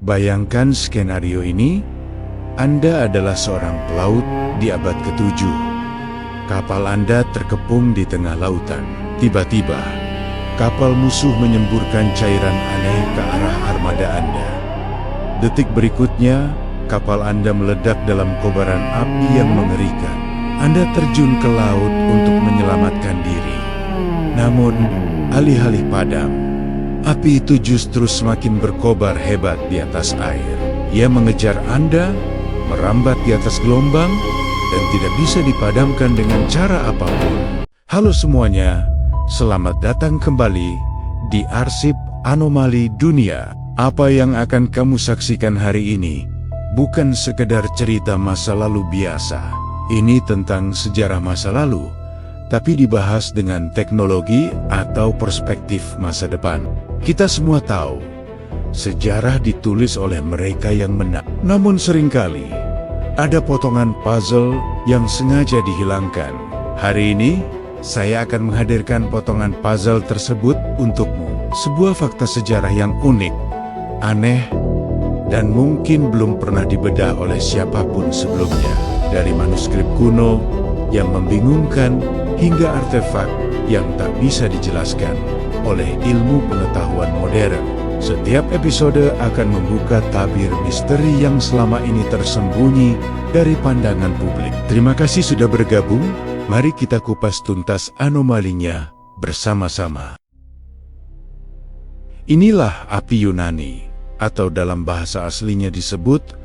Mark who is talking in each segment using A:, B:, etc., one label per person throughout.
A: Bayangkan skenario ini, Anda adalah seorang pelaut di abad ke-7. Kapal Anda terkepung di tengah lautan. Tiba-tiba, kapal musuh menyemburkan cairan aneh ke arah armada Anda. Detik berikutnya, kapal Anda meledak dalam kobaran api yang mengerikan. Anda terjun ke laut untuk menyelamatkan diri. Namun, alih-alih padam, api itu justru semakin berkobar hebat di atas air. Ia mengejar Anda, merambat di atas gelombang, dan tidak bisa dipadamkan dengan cara apapun. Halo semuanya, selamat datang kembali di Arsip Anomali Dunia. Apa yang akan kamu saksikan hari ini bukan sekedar cerita masa lalu biasa. Ini tentang sejarah masa lalu, tapi dibahas dengan teknologi atau perspektif masa depan. Kita semua tahu, sejarah ditulis oleh mereka yang menang. Namun seringkali, ada potongan puzzle yang sengaja dihilangkan. Hari ini, saya akan menghadirkan potongan puzzle tersebut untukmu. Sebuah fakta sejarah yang unik, aneh, dan mungkin belum pernah dibedah oleh siapapun sebelumnya. Dari manuskrip kuno yang membingungkan hingga artefak yang tak bisa dijelaskan oleh ilmu pengetahuan modern. Setiap episode akan membuka tabir misteri yang selama ini tersembunyi dari pandangan publik. Terima kasih sudah bergabung. Mari kita kupas tuntas anomalinya bersama-sama. Inilah api Yunani, atau dalam bahasa aslinya disebut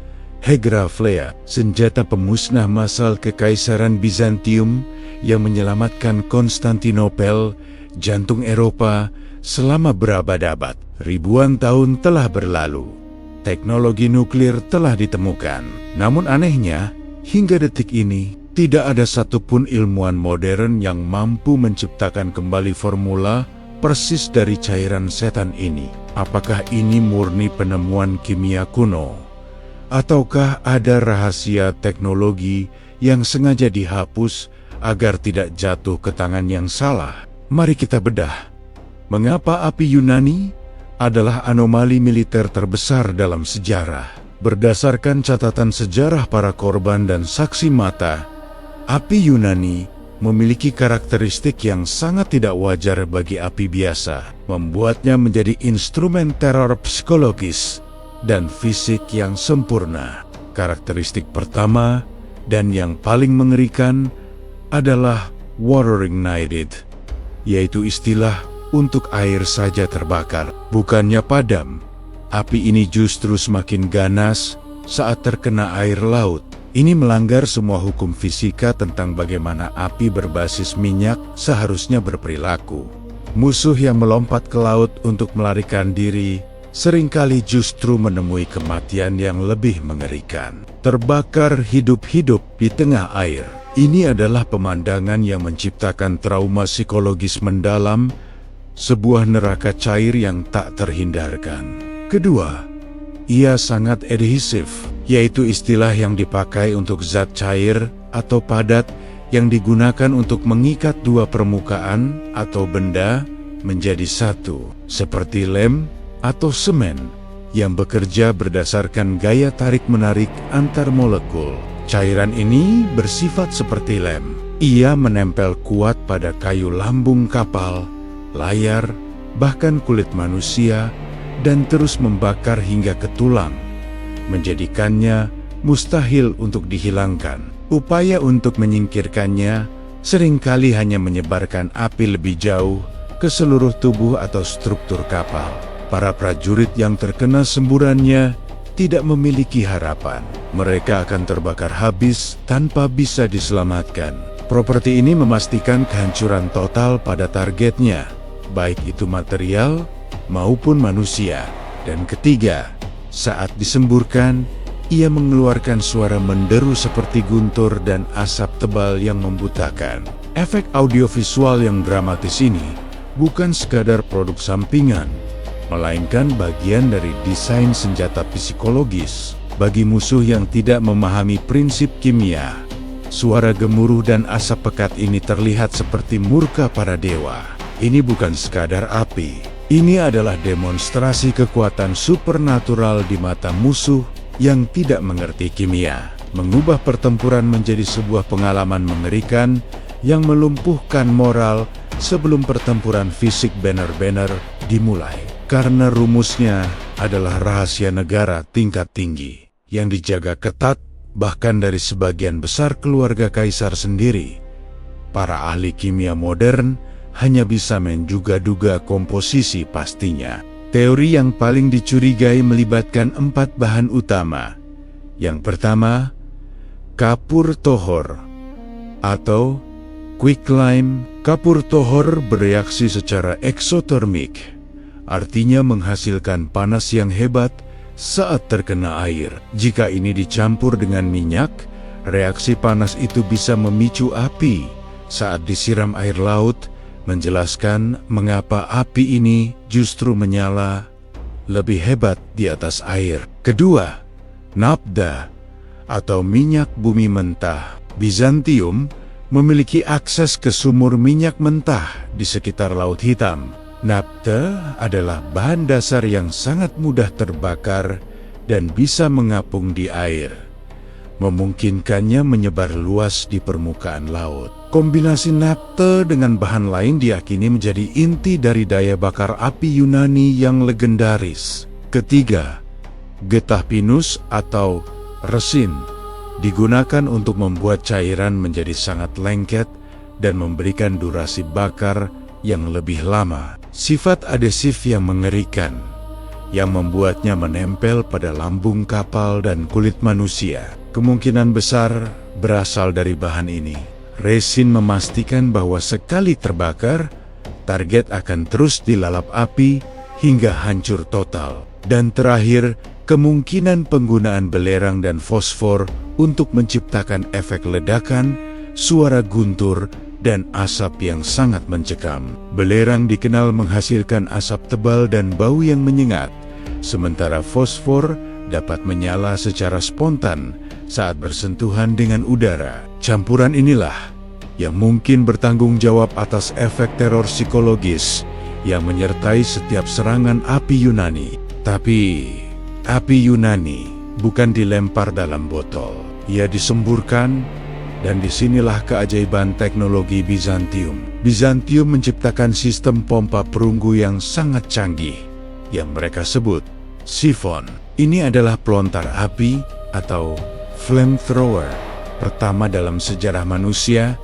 A: Hegraflea, senjata pemusnah massal Kekaisaran Bizantium yang menyelamatkan Konstantinopel, jantung Eropa, selama berabad-abad. Ribuan tahun telah berlalu. Teknologi nuklir telah ditemukan. Namun anehnya, hingga detik ini, tidak ada satupun ilmuwan modern yang mampu menciptakan kembali formula persis dari cairan setan ini. Apakah ini murni penemuan kimia kuno? Ataukah ada rahasia teknologi yang sengaja dihapus agar tidak jatuh ke tangan yang salah? Mari kita bedah. Mengapa api Yunani adalah anomali militer terbesar dalam sejarah? Berdasarkan catatan sejarah para korban dan saksi mata, api Yunani memiliki karakteristik yang sangat tidak wajar bagi api biasa, membuatnya menjadi instrumen teror psikologis dan fisik yang sempurna. Karakteristik pertama dan yang paling mengerikan adalah water ignited, yaitu istilah untuk air saja terbakar, bukannya padam. Api ini justru semakin ganas saat terkena air laut. Ini melanggar semua hukum fisika tentang bagaimana api berbasis minyak seharusnya berperilaku. Musuh yang melompat ke laut untuk melarikan diri seringkali justru menemui kematian yang lebih mengerikan. Terbakar hidup-hidup di tengah air. Ini adalah pemandangan yang menciptakan trauma psikologis mendalam, sebuah neraka cair yang tak terhindarkan. Kedua, ia sangat adhesif, yaitu istilah yang dipakai untuk zat cair atau padat yang digunakan untuk mengikat dua permukaan atau benda menjadi satu, seperti lem atau semen yang bekerja berdasarkan gaya tarik-menarik antar molekul. Cairan ini bersifat seperti lem. Ia menempel kuat pada kayu lambung kapal, layar, bahkan kulit manusia, dan terus membakar hingga ke tulang, menjadikannya mustahil untuk dihilangkan. Upaya untuk menyingkirkannya seringkali hanya menyebarkan api lebih jauh ke seluruh tubuh atau struktur kapal. Para prajurit yang terkena semburannya tidak memiliki harapan. Mereka akan terbakar habis tanpa bisa diselamatkan. Properti ini memastikan kehancuran total pada targetnya, baik itu material maupun manusia. Dan ketiga, saat disemburkan, ia mengeluarkan suara menderu seperti guntur dan asap tebal yang membutakan. Efek audiovisual yang dramatis ini bukan sekadar produk sampingan, melainkan bagian dari desain senjata psikologis. Bagi musuh yang tidak memahami prinsip kimia, suara gemuruh dan asap pekat ini terlihat seperti murka para dewa. Ini bukan sekadar api, Ini adalah demonstrasi kekuatan supernatural di mata musuh yang tidak mengerti kimia, mengubah pertempuran menjadi sebuah pengalaman mengerikan yang melumpuhkan moral sebelum pertempuran fisik benar-benar dimulai. Karena rumusnya adalah rahasia negara tingkat tinggi yang dijaga ketat bahkan dari sebagian besar keluarga kaisar sendiri. Para ahli kimia modern hanya bisa menduga-duga komposisi pastinya. Teori yang paling dicurigai melibatkan 4 bahan utama. Yang pertama, kapur tohor atau quicklime. Kapur tohor bereaksi secara eksotermik, artinya menghasilkan panas yang hebat saat terkena air. Jika ini dicampur dengan minyak, reaksi panas itu bisa memicu api saat disiram air laut, menjelaskan mengapa api ini justru menyala lebih hebat di atas air. Kedua, nafta atau minyak bumi mentah. Bizantium memiliki akses ke sumur minyak mentah di sekitar Laut Hitam. Nafta adalah bahan dasar yang sangat mudah terbakar dan bisa mengapung di air, memungkinkannya menyebar luas di permukaan laut. Kombinasi nafta dengan bahan lain diyakini menjadi inti dari daya bakar api Yunani yang legendaris. Ketiga, getah pinus atau resin digunakan untuk membuat cairan menjadi sangat lengket dan memberikan durasi bakar yang lebih lama. Sifat adesif yang mengerikan yang membuatnya menempel pada lambung kapal dan kulit manusia kemungkinan besar berasal dari bahan ini. Resin memastikan bahwa sekali terbakar, target akan terus dilalap api hingga hancur total. Dan terakhir, kemungkinan penggunaan belerang dan fosfor untuk menciptakan efek ledakan, suara guntur, dan asap yang sangat mencekam. Belerang dikenal menghasilkan asap tebal dan bau yang menyengat, sementara fosfor dapat menyala secara spontan saat bersentuhan dengan udara. Campuran inilah yang mungkin bertanggung jawab atas efek teror psikologis yang menyertai setiap serangan api Yunani. Tapi, api Yunani bukan dilempar dalam botol. Ia disemburkan, dan disinilah keajaiban teknologi Bizantium. Bizantium menciptakan sistem pompa perunggu yang sangat canggih, yang mereka sebut sifon. Ini adalah pelontar api atau flamethrower pertama dalam sejarah manusia,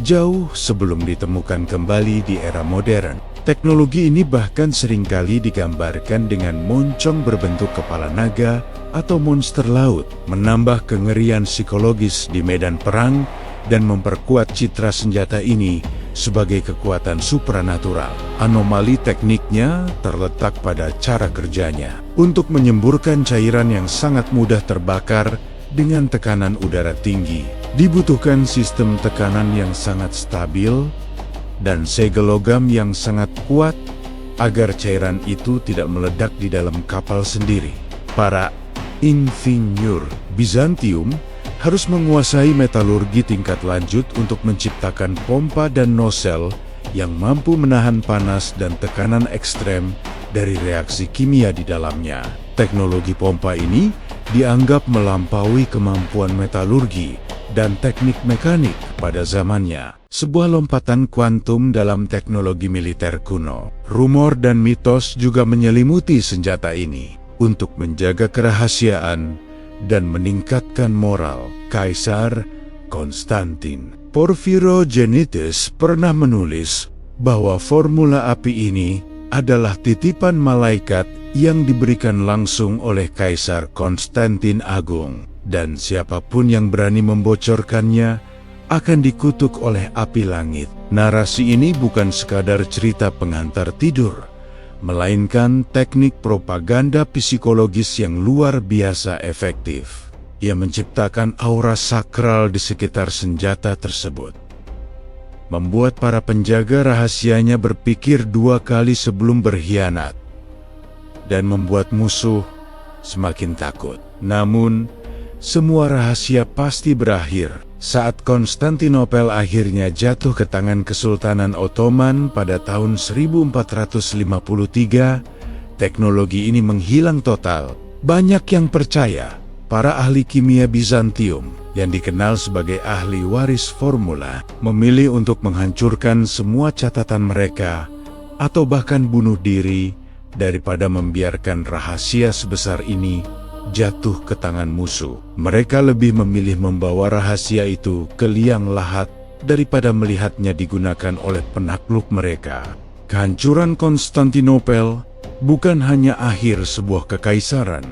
A: jauh sebelum ditemukan kembali di era modern. Teknologi ini bahkan seringkali digambarkan dengan moncong berbentuk kepala naga atau monster laut, menambah kengerian psikologis di medan perang dan memperkuat citra senjata ini sebagai kekuatan supranatural. Anomali tekniknya terletak pada cara kerjanya. Untuk menyemburkan cairan yang sangat mudah terbakar dengan tekanan udara tinggi, dibutuhkan sistem tekanan yang sangat stabil dan segel logam yang sangat kuat agar cairan itu tidak meledak di dalam kapal sendiri. Para insinyur Bizantium harus menguasai metalurgi tingkat lanjut untuk menciptakan pompa dan nosel yang mampu menahan panas dan tekanan ekstrem dari reaksi kimia di dalamnya. Teknologi pompa ini dianggap melampaui kemampuan metalurgi dan teknik mekanik pada zamannya. Sebuah lompatan kuantum dalam teknologi militer kuno. Rumor dan mitos juga menyelimuti senjata ini untuk menjaga kerahasiaan dan meningkatkan moral. Kaisar Konstantin Porphyrogenitus pernah menulis bahwa formula api ini adalah titipan malaikat yang diberikan langsung oleh Kaisar Konstantin Agung, dan siapapun yang berani membocorkannya akan dikutuk oleh api langit. Narasi ini bukan sekadar cerita pengantar tidur, melainkan teknik propaganda psikologis yang luar biasa efektif. Ia menciptakan aura sakral di sekitar senjata tersebut, membuat para penjaga rahasianya berpikir 2 kali sebelum berkhianat, dan membuat musuh semakin takut. Namun, semua rahasia pasti berakhir Saat Konstantinopel akhirnya jatuh ke tangan Kesultanan Ottoman pada tahun 1453, teknologi ini menghilang total. Banyak yang percaya para ahli kimia Bizantium, yang dikenal sebagai ahli waris formula, memilih untuk menghancurkan semua catatan mereka atau bahkan bunuh diri daripada membiarkan rahasia sebesar ini jatuh ke tangan musuh. Mereka lebih memilih membawa rahasia itu ke liang lahat daripada melihatnya digunakan oleh penakluk mereka. Kehancuran Konstantinopel bukan hanya akhir sebuah kekaisaran,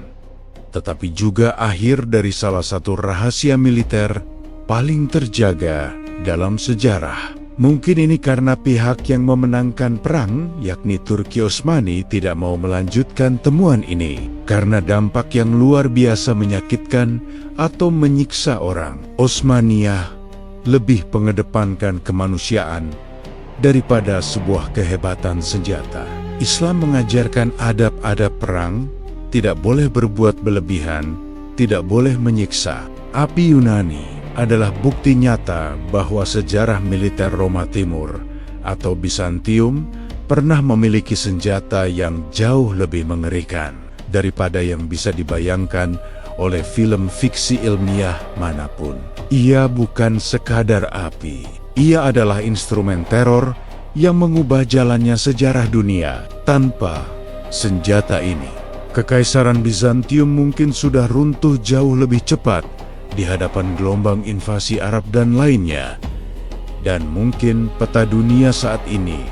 A: tetapi juga akhir dari salah satu rahasia militer paling terjaga dalam sejarah. Mungkin ini karena pihak yang memenangkan perang, yakni Turki Utsmani, tidak mau melanjutkan temuan ini karena dampak yang luar biasa menyakitkan atau menyiksa orang. Utsmaniyah lebih mengedepankan kemanusiaan daripada sebuah kehebatan senjata. Islam mengajarkan adab-adab perang, tidak boleh berbuat berlebihan, tidak boleh menyiksa. Api Yunani adalah bukti nyata bahwa sejarah militer Roma Timur atau Bizantium pernah memiliki senjata yang jauh lebih mengerikan daripada yang bisa dibayangkan oleh film fiksi ilmiah manapun. Ia bukan sekadar api, ia adalah instrumen teror yang mengubah jalannya sejarah dunia. Tanpa senjata ini, Kekaisaran Bizantium mungkin sudah runtuh jauh lebih cepat di hadapan gelombang invasi Arab dan lainnya. Dan mungkin peta dunia saat ini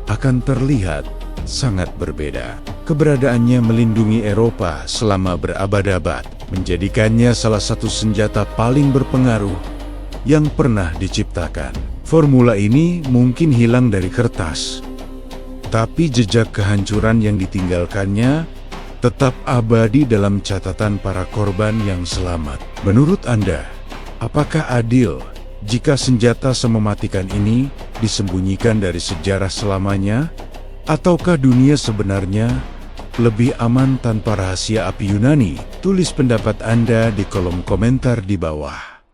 A: akan terlihat sangat berbeda. Keberadaannya melindungi Eropa selama berabad-abad, menjadikannya salah satu senjata paling berpengaruh yang pernah diciptakan. Formula ini mungkin hilang dari kertas, tapi jejak kehancuran yang ditinggalkannya tetap abadi dalam catatan para korban yang selamat. Menurut Anda, apakah adil jika senjata semematikan ini disembunyikan dari sejarah selamanya? Ataukah dunia sebenarnya lebih aman tanpa rahasia api Yunani? Tulis pendapat Anda di kolom komentar di bawah.